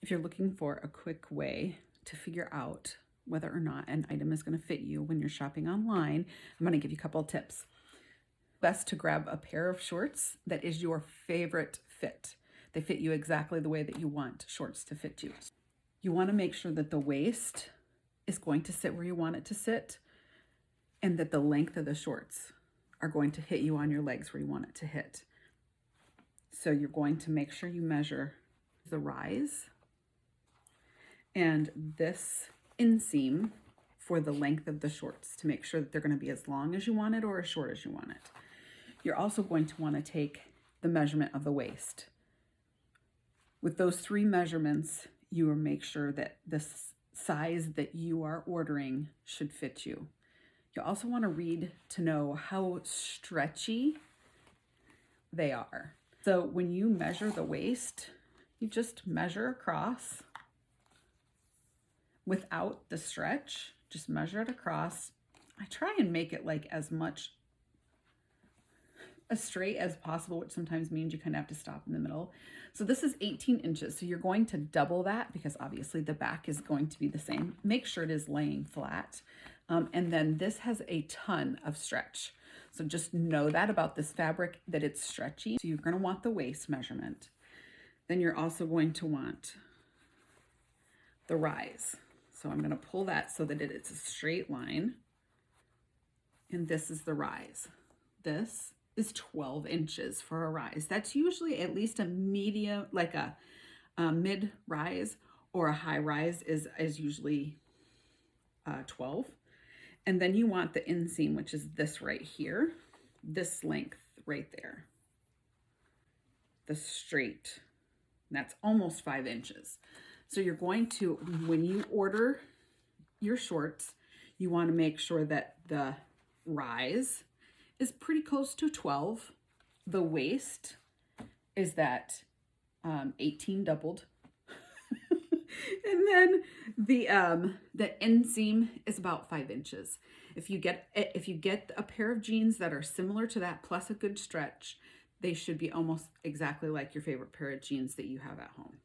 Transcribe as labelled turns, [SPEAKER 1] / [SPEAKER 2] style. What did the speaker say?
[SPEAKER 1] If you're looking for a quick way to figure out whether or not an item is going to fit you when you're shopping online, I'm going to give you a couple of tips. Best to grab a pair of shorts that is your favorite fit. They fit you exactly the way that you want shorts to fit you. You want to make sure that the waist is going to sit where you want it to sit, and that the length of the shorts are going to hit you on your legs where you want it to hit. So you're going to make sure you measure the rise and this inseam for the length of the shorts to make sure that they're going to be as long as you want it or as short as you want it. You're also going to want to take the measurement of the waist. With those three measurements, you will make sure that the size that you are ordering should fit you. You also want to read to know how stretchy they are. So when you measure the waist, you just measure across without the stretch. Just measure it across. I try and make it like as much as straight as possible, which sometimes means you kind of have to stop in the middle. So this is 18 inches. So you're going to double that because obviously the back is going to be the same. Make sure it is laying flat. And then this has a ton of stretch. So just know that about this fabric, that it's stretchy. So you're going to want the waist measurement. Then you're also going to want the rise. So I'm going to pull that so that it's a straight line. And this is the rise. This is 12 inches for a rise. That's usually at least a medium, like a mid rise, or a high rise is usually 12. And then you want the inseam, which is this right here, this length right there, the straight. That's almost 5 inches. So you're going to, when you order your shorts, you want to make sure that the rise is pretty close to 12. The waist is that 18 doubled. And then the inseam is about 5 inches. If you get a pair of jeans that are similar to that plus a good stretch, they should be almost exactly like your favorite pair of jeans that you have at home.